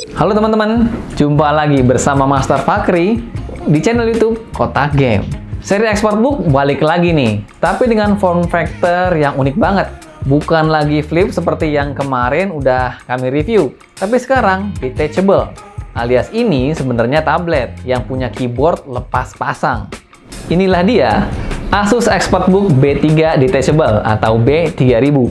Halo teman-teman, jumpa lagi bersama Master Fakri di channel YouTube Kotak Game. Seri Expertbook balik lagi nih, tapi dengan form factor yang unik banget. Bukan lagi flip seperti yang kemarin udah kami review, tapi sekarang detachable. Alias ini sebenarnya tablet yang punya keyboard lepas pasang. Inilah dia, Asus Expertbook B3 Detachable atau B3000.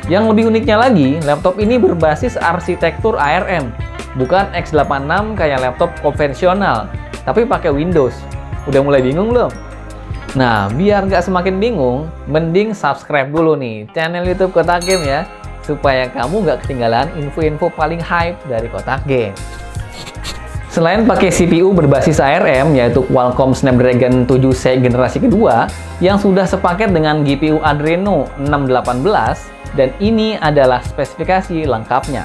Yang lebih uniknya lagi, laptop ini berbasis arsitektur ARM, bukan x86 kayak laptop konvensional, tapi pakai Windows. Udah mulai bingung belum? Nah, biar nggak semakin bingung, mending subscribe dulu nih channel YouTube Kotak Game ya, supaya kamu nggak ketinggalan info-info paling hype dari Kotak Game. Selain pakai CPU berbasis ARM, yaitu Qualcomm Snapdragon 7C generasi kedua, yang sudah sepaket dengan GPU Adreno 618, dan ini adalah spesifikasi lengkapnya.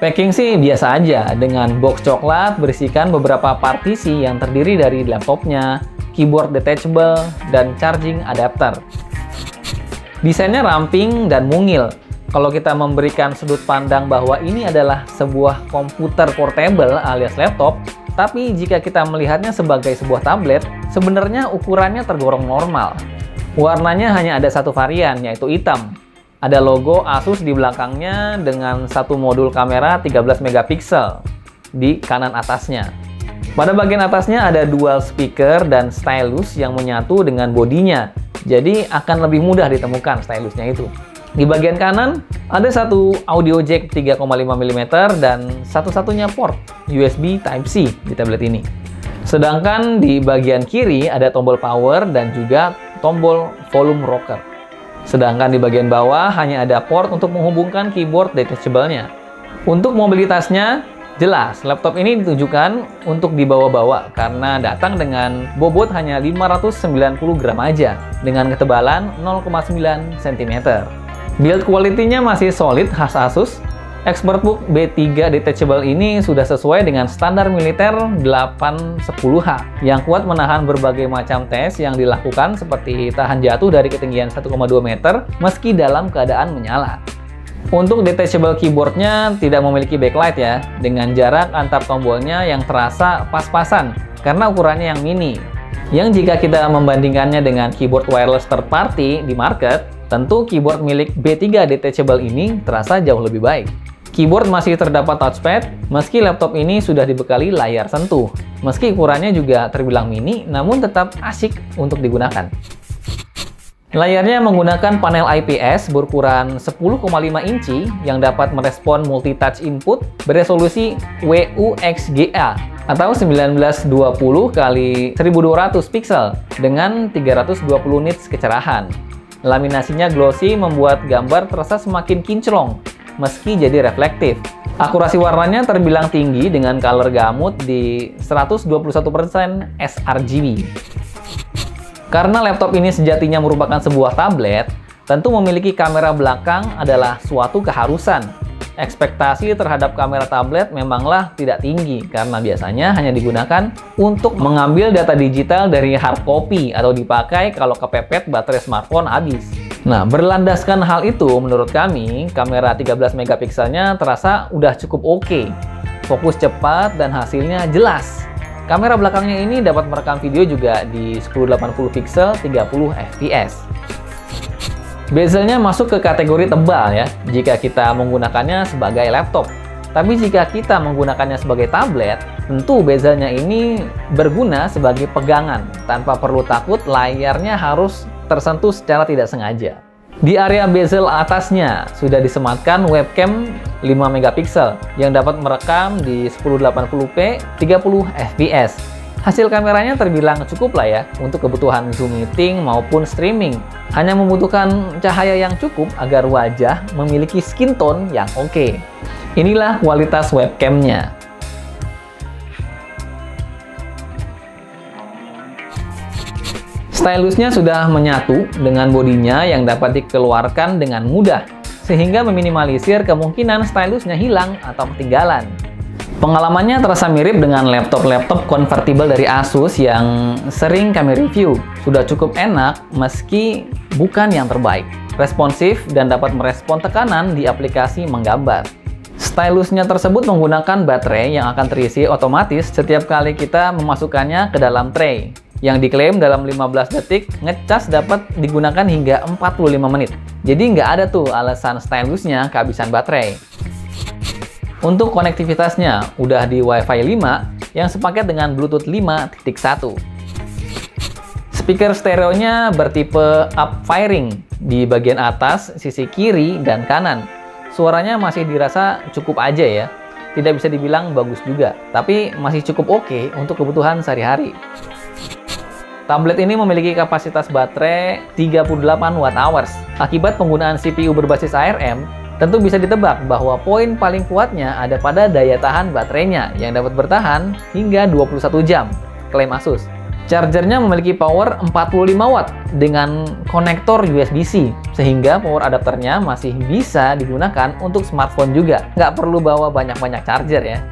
Packing sih biasa aja, dengan box coklat berisikan beberapa partisi yang terdiri dari laptopnya, keyboard detachable, dan charging adapter. Desainnya ramping dan mungil. Kalau kita memberikan sudut pandang bahwa ini adalah sebuah komputer portable alias laptop, tapi jika kita melihatnya sebagai sebuah tablet, sebenarnya ukurannya tergolong normal. Warnanya hanya ada satu varian, yaitu hitam. Ada logo Asus di belakangnya dengan satu modul kamera 13 megapiksel di kanan atasnya. Pada bagian atasnya ada dual speaker dan stylus yang menyatu dengan bodinya, jadi akan lebih mudah ditemukan stylusnya itu. Di bagian kanan, ada satu audio jack 3,5 mm dan satu-satunya port USB Type-C di tablet ini. Sedangkan di bagian kiri ada tombol power dan juga tombol volume rocker. Sedangkan di bagian bawah hanya ada port untuk menghubungkan keyboard detachable-nya. Untuk mobilitasnya, jelas laptop ini ditujukan untuk dibawa-bawa karena datang dengan bobot hanya 590 gram aja dengan ketebalan 0,9 cm. Build quality-nya masih solid khas Asus. Expertbook B3 Detachable ini sudah sesuai dengan standar militer 810H yang kuat menahan berbagai macam tes yang dilakukan seperti tahan jatuh dari ketinggian 1,2 meter meski dalam keadaan menyala. Untuk detachable keyboardnya tidak memiliki backlight ya, dengan jarak antar tombolnya yang terasa pas-pasan karena ukurannya yang mini. Yang jika kita membandingkannya dengan keyboard wireless third party di market, tentu keyboard milik B3 Detachable ini terasa jauh lebih baik. Keyboard masih terdapat touchpad, meski laptop ini sudah dibekali layar sentuh. Meski ukurannya juga terbilang mini, namun tetap asyik untuk digunakan. Layarnya menggunakan panel IPS berukuran 10,5 inci yang dapat merespon multitouch input beresolusi WUXGA atau 1920 x 1200 pixel dengan 320 nits kecerahan. Laminasinya glossy membuat gambar terasa semakin kinclong, meski jadi reflektif. Akurasi warnanya terbilang tinggi dengan color gamut di 121% sRGB. Karena laptop ini sejatinya merupakan sebuah tablet, tentu memiliki kamera belakang adalah suatu keharusan. Ekspektasi terhadap kamera tablet memanglah tidak tinggi karena biasanya hanya digunakan untuk mengambil data digital dari hard copy atau dipakai kalau kepepet baterai smartphone habis. Nah, berlandaskan hal itu menurut kami, kamera 13 megapikselnya terasa udah cukup oke. Fokus cepat dan hasilnya jelas. Kamera belakangnya ini dapat merekam video juga di 1080 pixel 30 fps. Bezelnya masuk ke kategori tebal ya, jika kita menggunakannya sebagai laptop. Tapi jika kita menggunakannya sebagai tablet, tentu bezelnya ini berguna sebagai pegangan, tanpa perlu takut layarnya harus tersentuh secara tidak sengaja. Di area bezel atasnya sudah disematkan webcam 5 megapiksel yang dapat merekam di 1080p 30 fps. Hasil kameranya terbilang cukup lah ya untuk kebutuhan Zoom meeting maupun streaming. Hanya membutuhkan cahaya yang cukup agar wajah memiliki skin tone yang oke. Inilah kualitas webcamnya. Stylusnya sudah menyatu dengan bodinya yang dapat dikeluarkan dengan mudah. sehingga meminimalisir kemungkinan stylusnya hilang atau ketinggalan. Pengalamannya terasa mirip dengan laptop-laptop konvertibel dari Asus yang sering kami review. Sudah cukup enak meski bukan yang terbaik. Responsif dan dapat merespon tekanan di aplikasi menggambar. Stylusnya tersebut menggunakan baterai yang akan terisi otomatis setiap kali kita memasukkannya ke dalam tray. Yang diklaim dalam 15 detik, ngecas dapat digunakan hingga 45 menit. Jadi nggak ada tuh alasan stylusnya kehabisan baterai. Untuk konektivitasnya, udah di Wi-Fi 5 yang sepaket dengan Bluetooth 5.1. Speaker stereonya bertipe up-firing di bagian atas, sisi kiri, dan kanan. Suaranya masih dirasa cukup aja ya. Tidak bisa dibilang bagus juga, tapi masih cukup oke untuk kebutuhan sehari-hari. Tablet ini memiliki kapasitas baterai 38 Wh. Akibat penggunaan CPU berbasis ARM, tentu bisa ditebak bahwa poin paling kuatnya ada pada daya tahan baterainya yang dapat bertahan hingga 21 jam, klaim Asus. Chargernya memiliki power 45 watt dengan konektor USB-C, sehingga power adapternya masih bisa digunakan untuk smartphone juga. Nggak perlu bawa banyak-banyak charger ya.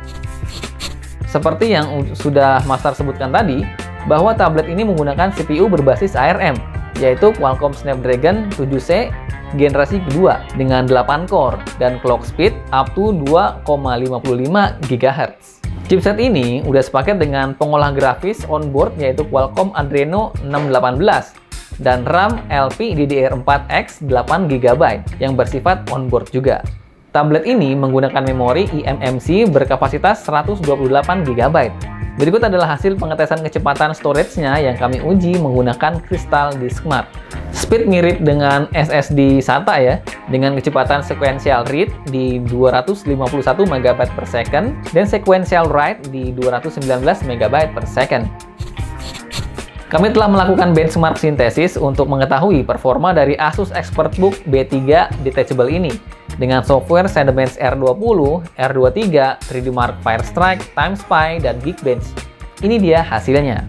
Seperti yang sudah Master sebutkan tadi, bahwa tablet ini menggunakan CPU berbasis ARM, yaitu Qualcomm Snapdragon 7C generasi kedua dengan 8 core dan clock speed up to 2,55 GHz. Chipset ini udah sepaket dengan pengolah grafis onboard yaitu Qualcomm Adreno 618 dan RAM LPDDR4X 8GB yang bersifat onboard juga. Tablet ini menggunakan memori eMMC berkapasitas 128GB. Berikut adalah hasil pengetesan kecepatan storage-nya yang kami uji menggunakan Crystal Disk Mart. Speed mirip dengan SSD SATA ya, dengan kecepatan sequential read di 251 MB per second dan sequential write di 219 MB per second. Kami telah melakukan benchmark sintesis untuk mengetahui performa dari Asus ExpertBook B3 Detachable ini dengan software Cinebench R20, R23, 3D Mark Firestrike, TimeSpy, dan Geekbench. Ini dia hasilnya.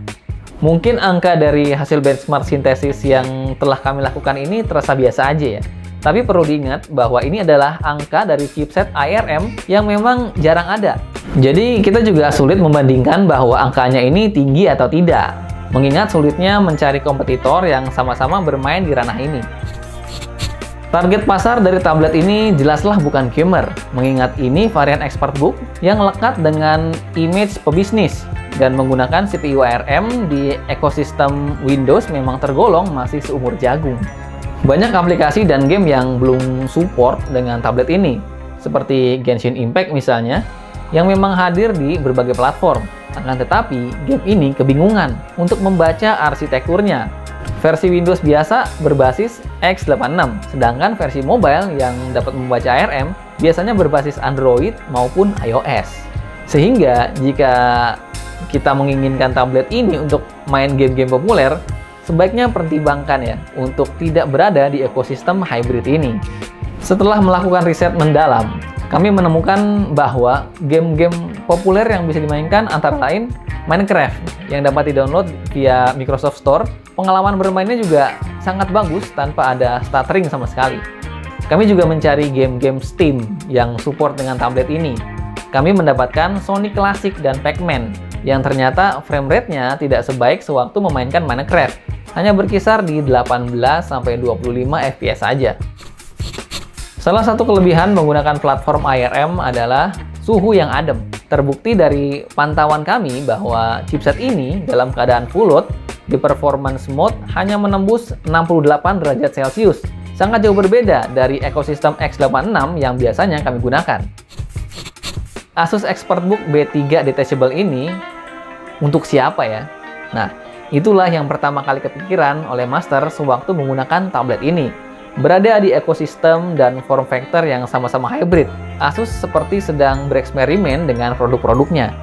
Mungkin angka dari hasil benchmark sintesis yang telah kami lakukan ini terasa biasa aja ya. Tapi perlu diingat bahwa ini adalah angka dari chipset ARM yang memang jarang ada. Jadi kita juga sulit membandingkan bahwa angkanya ini tinggi atau tidak, mengingat sulitnya mencari kompetitor yang sama-sama bermain di ranah ini. Target pasar dari tablet ini jelaslah bukan gamer, mengingat ini varian ExpertBook yang lekat dengan image pebisnis dan menggunakan CPU ARM di ekosistem Windows memang tergolong masih seumur jagung. Banyak aplikasi dan game yang belum support dengan tablet ini, seperti Genshin Impact misalnya, yang memang hadir di berbagai platform. Akan tetapi, game ini kebingungan untuk membaca arsitekturnya. Versi Windows biasa berbasis x86, sedangkan versi mobile yang dapat membaca ARM biasanya berbasis Android maupun iOS. Sehingga jika kita menginginkan tablet ini untuk main game-game populer, sebaiknya pertimbangkan ya untuk tidak berada di ekosistem hybrid ini. Setelah melakukan riset mendalam, kami menemukan bahwa game-game populer yang bisa dimainkan antara lain Minecraft yang dapat di-download via Microsoft Store. Pengalaman bermainnya juga sangat bagus tanpa ada stuttering sama sekali. Kami juga mencari game-game Steam yang support dengan tablet ini. Kami mendapatkan Sonic Classic dan Pac-Man yang ternyata frame rate-nya tidak sebaik sewaktu memainkan Minecraft. Hanya berkisar di 18-25 FPS saja. Salah satu kelebihan menggunakan platform ARM adalah suhu yang adem. Terbukti dari pantauan kami bahwa chipset ini dalam keadaan full load di performance mode hanya menembus 68 derajat Celcius. Sangat jauh berbeda dari ekosistem x86 yang biasanya kami gunakan. Asus ExpertBook B3 Detachable ini untuk siapa ya? Nah, itulah yang pertama kali kepikiran oleh Master sewaktu menggunakan tablet ini. Berada di ekosistem dan form factor yang sama-sama hybrid, Asus seperti sedang bereksperimen dengan produk-produknya.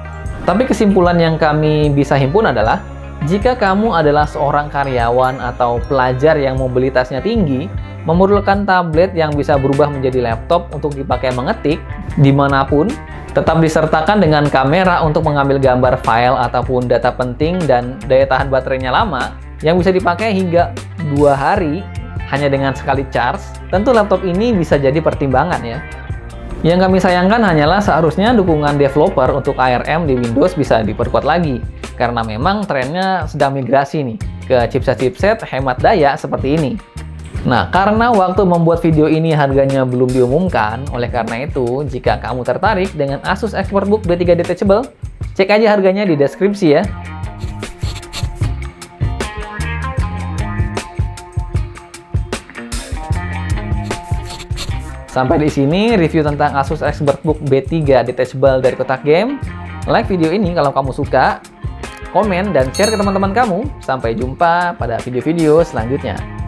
Tapi kesimpulan yang kami bisa himpun adalah, jika kamu adalah seorang karyawan atau pelajar yang mobilitasnya tinggi, memerlukan tablet yang bisa berubah menjadi laptop untuk dipakai mengetik dimanapun, tetap disertakan dengan kamera untuk mengambil gambar file ataupun data penting dan daya tahan baterainya lama, yang bisa dipakai hingga 2 hari hanya dengan sekali charge, tentu laptop ini bisa jadi pertimbangan ya. Yang kami sayangkan hanyalah seharusnya dukungan developer untuk ARM di Windows bisa diperkuat lagi, karena memang trennya sedang migrasi nih ke chipset-chipset hemat daya seperti ini. Nah, karena waktu membuat video ini harganya belum diumumkan, oleh karena itu, jika kamu tertarik dengan Asus ExpertBook B3 Detachable, cek aja harganya di deskripsi ya. Sampai di sini review tentang Asus ExpertBook B3 Detachable dari Kotak Game. Like video ini kalau kamu suka, komen dan share ke teman-teman kamu. Sampai jumpa pada video-video selanjutnya.